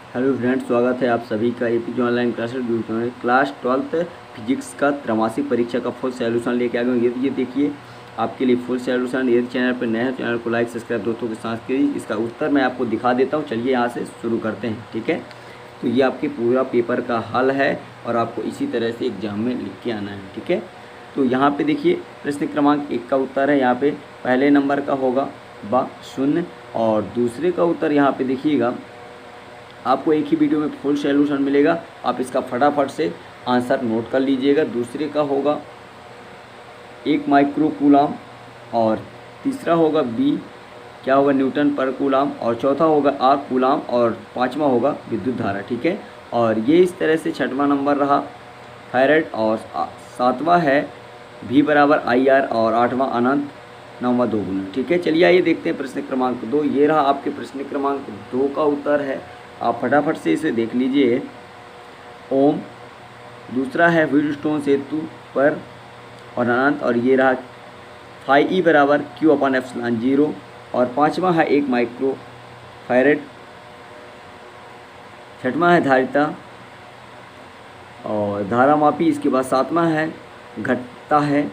Hello friends, स्वागत है आप सभी का एपीजे ऑनलाइन क्लासेस वीडियो में। क्लास 12th फिजिक्स का त्रैमासिक परीक्षा का फुल सॉल्यूशन लेके आ गए हूँ। ये देखिए आपके लिए फुल सॉल्यूशन। यदि चैनल पर नए हैं चैनल को लाइक सब्सक्राइब दोस्तों के साथ कीजिए। इसका उत्तर मैं आपको दिखा देता हूँ। चलिए यहाँ से शुरू करते हैं, ठीक है। तो ये आपके पूरा पेपर का हल है और आपको इसी तरह से एग्जाम में लिख के आना है, ठीक है। तो यहाँ पे देखिए प्रश्न क्रमांक 1 का उत्तर है। यहाँ पे पहले नंबर का होगा ब शून्य और दूसरे का उत्तर यहाँ पे देखिएगा आपको एक ही वीडियो में फुल सॉल्यूशन मिलेगा। आप इसका फटाफट से आंसर नोट कर लीजिएगा। दूसरे का होगा 1 माइक्रो कूलाम और तीसरा होगा बी क्या होगा न्यूटन पर कूलाम और चौथा होगा आर कूलाम और पांचवा होगा विद्युत धारा, ठीक है। और ये इस तरह से छठवां नंबर रहा फैरेड और सातवां है V बराबर IR और आठवां अनंत नौवां 2 गुना, ठीक है। चलिए आइए देखते हैं प्रश्न क्रमांक 2। ये रहा आपके प्रश्न क्रमांक 2 का उत्तर है। आप फटाफट से इसे देख लीजिए। ओम, दूसरा है व्हीटस्टोन सेतु पर और अनंत, और ये रहा फाई ई बराबर Q अपन एप्सिलॉन 0 और पांचवा है 1 माइक्रो फैरेड। छठवां है धारिता और धारामापी। इसके बाद सातवां है घटता है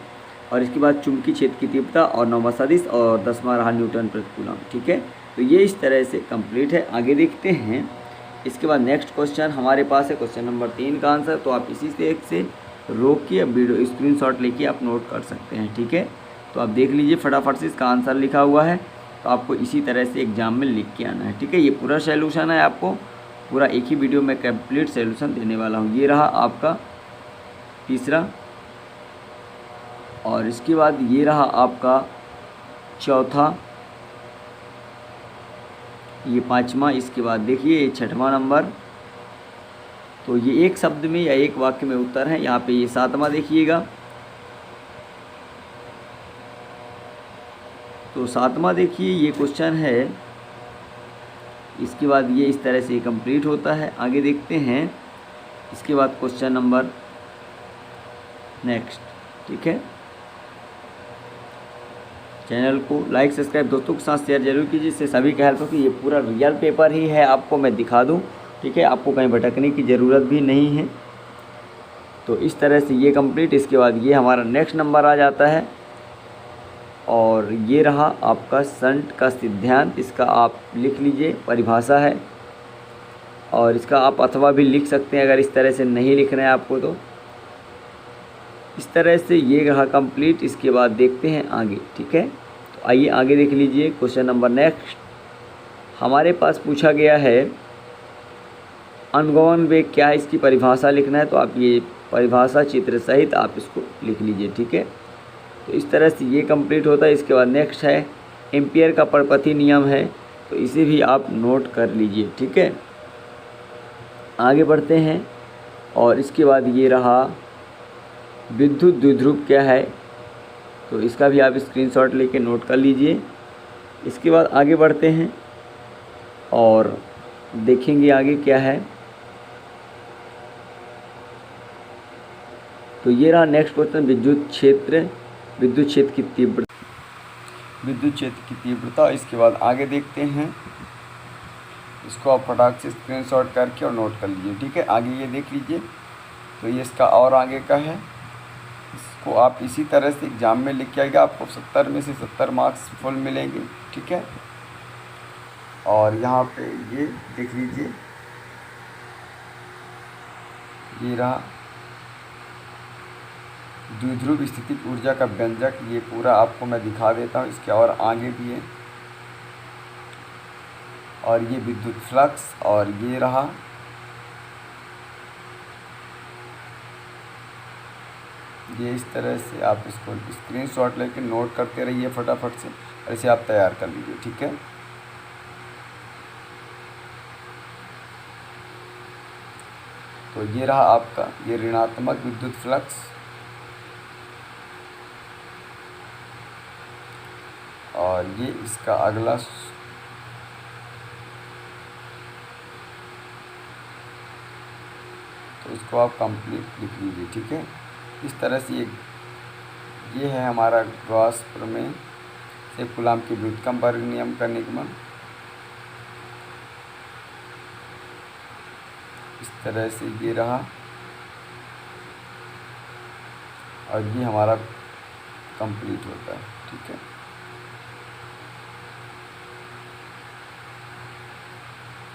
और इसके बाद चुंबकीय क्षेत्र की तीव्रता और नौवां सदिश और 10वां रहा न्यूटन प्रति कूलम, ठीक है। तो ये इस तरह से कंप्लीट है। आगे देखते हैं। इसके बाद नेक्स्ट क्वेश्चन हमारे पास है क्वेश्चन नंबर 3 का आंसर। तो आप इसी से एक से रोकिए, वीडियो स्क्रीनशॉट लेके आप नोट कर सकते हैं, ठीक है। तो आप देख लीजिए फटाफट से इसका आंसर लिखा हुआ है। तो आपको इसी तरह से एग्जाम में लिख के आना है, ठीक है। ये पूरा सोल्यूशन है, आपको पूरा एक ही वीडियो में कंप्लीट सोल्यूशन देने वाला हूँ। ये रहा आपका तीसरा और इसके बाद ये रहा आपका चौथा, ये पांचवा। इसके बाद देखिए ये छठवां नंबर। तो ये एक शब्द में या एक वाक्य में उत्तर है। यहाँ पे ये सातवां देखिएगा। तो सातवां देखिए ये क्वेश्चन है। इसके बाद ये इस तरह से कंप्लीट होता है। आगे देखते हैं। इसके बाद क्वेश्चन नंबर नेक्स्ट, ठीक है। चैनल को लाइक सब्सक्राइब दोस्तों के साथ शेयर जरूर कीजिए, जिससे सभी का हेल्प हो कि ये पूरा रियल पेपर ही है, आपको मैं दिखा दूं, ठीक है। आपको कहीं भटकने की ज़रूरत भी नहीं है। तो इस तरह से ये कंप्लीट। इसके बाद ये हमारा नेक्स्ट नंबर आ जाता है और ये रहा आपका संट का सिद्धांत। इसका आप लिख लीजिए, परिभाषा है और इसका आप अथवा भी लिख सकते हैं अगर इस तरह से नहीं लिखना है आपको। तो इस तरह से ये रहा कंप्लीट। इसके बाद देखते हैं आगे, ठीक है। तो आइए आगे देख लीजिए क्वेश्चन नंबर नेक्स्ट। हमारे पास पूछा गया है अनुगमन वेग क्या है, इसकी परिभाषा लिखना है। तो आप ये परिभाषा चित्र सहित आप इसको लिख लीजिए, ठीक है। तो इस तरह से ये कंप्लीट होता है। इसके बाद नेक्स्ट है एम्पियर का परपथी नियम है, तो इसे भी आप नोट कर लीजिए, ठीक है। आगे बढ़ते हैं और इसके बाद ये रहा विद्युत द्विध्रुव क्या है, तो इसका भी आप स्क्रीनशॉट लेके नोट कर लीजिए। इसके बाद आगे बढ़ते हैं और देखेंगे आगे क्या है। तो ये रहा नेक्स्ट क्वेश्चन विद्युत क्षेत्र की तीव्रता। इसके बाद आगे देखते हैं। इसको आप फटाक से स्क्रीनशॉट करके और नोट कर लीजिए, ठीक है। आगे ये देख लीजिए। तो ये इसका और आगे का है। इसको आप इसी तरह से एग्जाम में लिख के आएगा। आपको 70 में से 70 मार्क्स फुल मिलेंगे, ठीक है। और यहाँ पे ये देख लीजिए, ये रहा द्विध्रुव स्थितिक ऊर्जा का व्यंजक। ये पूरा आपको मैं दिखा देता हूँ। इसके और आगे भी है और ये विद्युत फ्लक्स और ये रहा ये। इस तरह से आप इसको स्क्रीनशॉट लेके नोट करते रहिए फटाफट से, ऐसे आप तैयार कर लीजिए, ठीक है। तो ये रहा आपका ये ऋणात्मक विद्युत फ्लक्स और ये इसका अगला। तो इसको आप कंप्लीट लिख लीजिए, ठीक है। इस तरह से ये है हमारा गॉस प्रमेय से कूलाम के व्युत्क्रम वर्ग नियम का निगमन। इस तरह से ये रहा, और ये हमारा कंप्लीट होता है। ठीक है,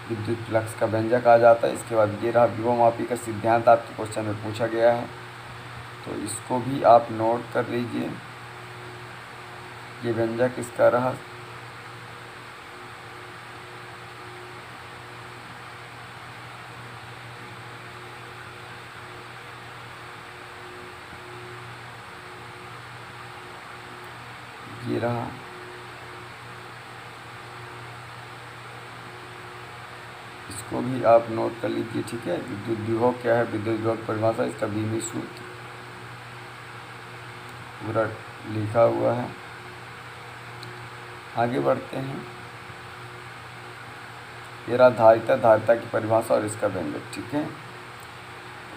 विद्युत फ्लक्स का व्यंजक आ जाता है। इसके बाद ये रहा विभवमापी का सिद्धांत, आपके क्वेश्चन में पूछा गया है, तो इसको भी आप नोट कर लीजिए। ये व्यंजक इसका रहा। ये रहा, इसको भी आप नोट कर लीजिए। ठीक है, विद्युत विभव क्या है, विद्युत विभव परिभाषा, इसका बीमी सूत्र पूरा लिखा हुआ है। आगे बढ़ते हैं। ये रहा धारिता, धारिता की परिभाषा और इसका व्यंजक। ठीक है,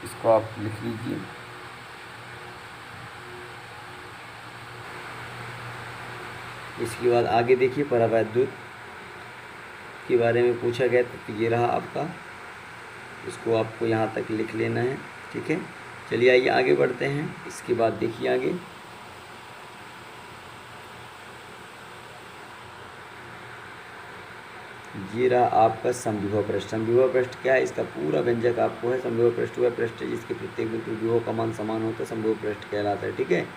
इसको आप लिख लीजिए। इसके बाद आगे देखिए, परावैद्युत के बारे में पूछा गया तो ये रहा आपका, इसको आपको यहाँ तक लिख लेना है। ठीक है, चलिए आइए आगे बढ़ते हैं। इसके बाद देखिए आगे, ये रहा आपका समविभव पृष्ठ। समविभव पृष्ठ क्या है, इसका पूरा व्यंजक आपको है। समविभव पृष्ठ वह पृष्ठ है जिसके प्रत्येक बिंदु विभव का मान समान होता है, समविभव पृष्ठ कहलाता है। ठीक है,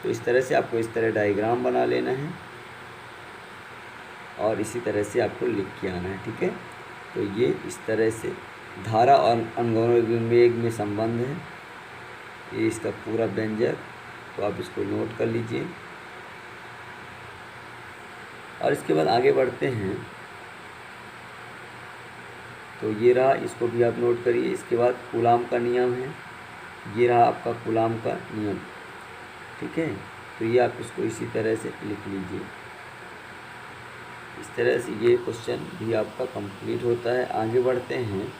तो इस तरह से आपको इस तरह डायग्राम बना लेना है और इसी तरह से आपको लिख के आना है। ठीक है, तो ये इस तरह से धारा और अनुगमन वेग में संबंध है, ये इसका पूरा व्यंजक, तो आप इसको नोट कर लीजिए। और इसके बाद आगे बढ़ते हैं, तो ये रहा, इसको भी आप नोट करिए। इसके बाद कूलाम का नियम है, ये रहा आपका कूलाम का नियम। ठीक है, तो ये आप इसको इसी तरह से लिख लीजिए। इस तरह से ये क्वेश्चन भी आपका कंप्लीट होता है। आगे बढ़ते हैं,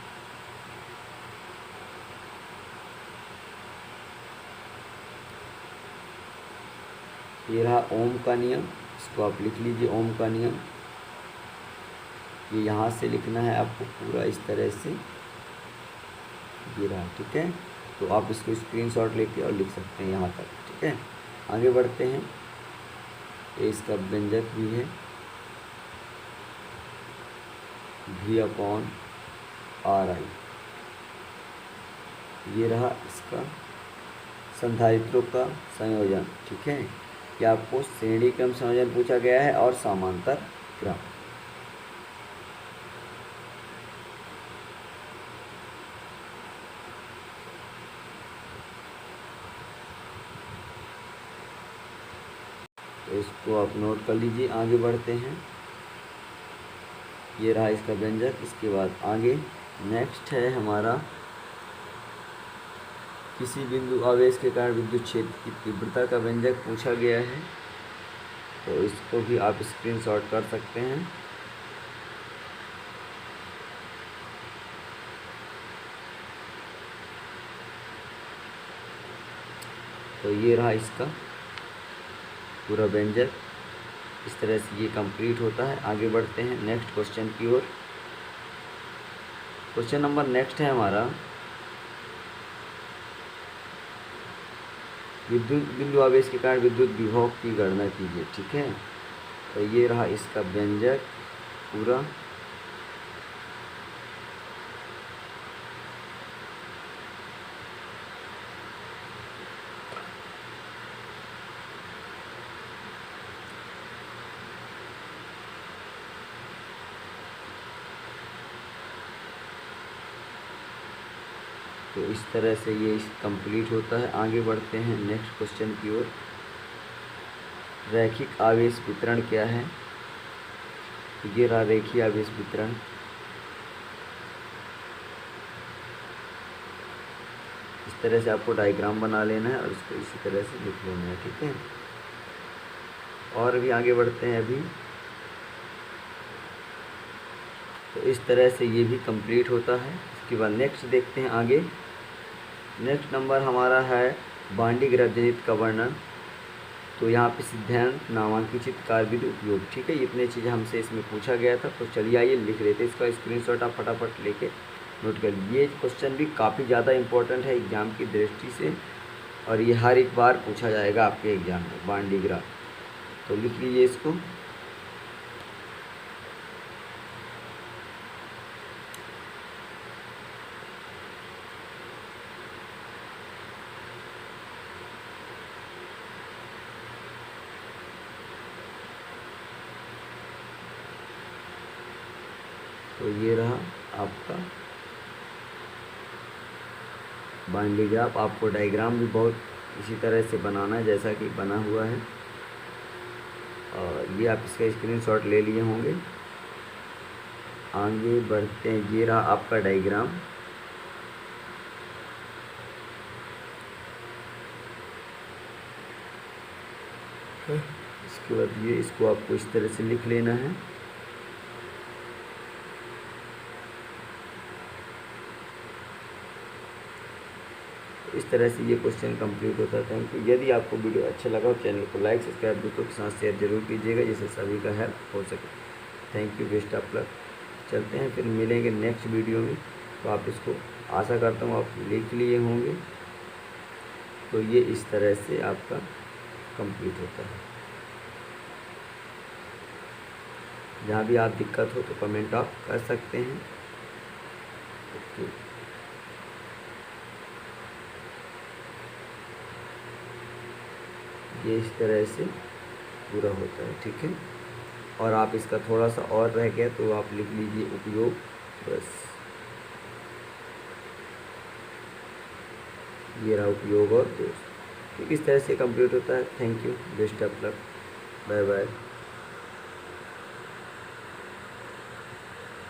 ये रहा ओम का नियम, इसको आप लिख लीजिए। ओम का नियम ये यहाँ से लिखना है आपको पूरा इस तरह से, ये रहा। ठीक है, तो आप इसको स्क्रीनशॉट लेके और लिख सकते हैं यहाँ तक। ठीक है, आगे बढ़ते हैं। ये इसका व्यंजक भी है, V/RI। ये रहा इसका संधारित्रों का संयोजन। ठीक है, कि आपको श्रेणी क्रम संयोजन पूछा गया है और समांतर क्रम। तो इसको आप नोट कर लीजिए। आगे बढ़ते हैं, ये रहा इसका व्यंजक। इसके बाद आगे नेक्स्ट है हमारा, किसी बिंदु आवेश के कारण विद्युत क्षेत्र की तीव्रता का व्यंजक पूछा गया है, तो इसको भी आप स्क्रीनशॉट कर सकते हैं। तो ये रहा इसका पूरा व्यंजक, इस तरह से ये कंप्लीट होता है। आगे बढ़ते हैं नेक्स्ट क्वेश्चन की ओर। क्वेश्चन नंबर नेक्स्ट है हमारा, विद्युत बिंदु आवेश के कारण विद्युत विभव की गणना कीजिए। ठीक है, तो ये रहा इसका व्यंजक पूरा। तो इस तरह से ये कंप्लीट होता है। आगे बढ़ते हैं नेक्स्ट क्वेश्चन की ओर। रैखिक आवेश वितरण क्या है, तो ये रहा रेखीय आवेश वितरण। इस तरह से आपको डायग्राम बना लेना है और इसको इसी तरह से लिख लेना है। ठीक है, और भी आगे बढ़ते हैं अभी। तो इस तरह से ये भी कंप्लीट होता है। इसके बाद नेक्स्ट देखते हैं आगे। नेक्स्ट नंबर हमारा है बांडी ग्रह जनित का वर्णन। तो यहाँ पे सिद्धांत नामांकित कार्बीड उपयोग। ठीक है, इतने चीज़ें हमसे इसमें पूछा गया था। तो चलिए आइए लिख लेते हैं। इसका स्क्रीनशॉट आप फटाफट लेके नोट कर लीजिए। ये क्वेश्चन भी काफ़ी ज़्यादा इम्पोर्टेंट है एग्ज़ाम की दृष्टि से, और ये हर एक बार पूछा जाएगा आपके एग्ज़ाम में, बाण डिग्राफ। तो लिख लीजिए इसको। तो ये रहा आपका बाण डिग्राफ। आपको डायग्राम भी बहुत इसी तरह से बनाना है जैसा कि बना हुआ है, और ये आप इसका स्क्रीनशॉट ले लिए होंगे। आगे बढ़ते हैं, ये रहा आपका डायग्राम। इसके बाद ये इसको आपको इस तरह से लिख लेना है। इस तरह से ये क्वेश्चन कंप्लीट होता है। Thank you. यदि आपको वीडियो अच्छा लगा तो चैनल को लाइक सब्सक्राइब दोस्तों के साथ शेयर जरूर कीजिएगा, जिससे सभी का हेल्प हो सके। Thank you, best of luck. चलते हैं, फिर मिलेंगे नेक्स्ट वीडियो में। तो आप इसको, आशा करता हूँ आप लिख लिए होंगे। तो ये इस तरह से आपका कंप्लीट होता है। जहाँ भी आप दिक्कत हो तो कमेंट आप कर सकते हैं। ओके। ये इस तरह से पूरा होता है, ठीक है। और आप इसका थोड़ा सा और रह गया तो आप लिख लीजिए उपयोग, बस। ये रहा उपयोग और दोस्त। तो इस तरह से कंप्लीट होता है। Thank you, best of luck, bye bye.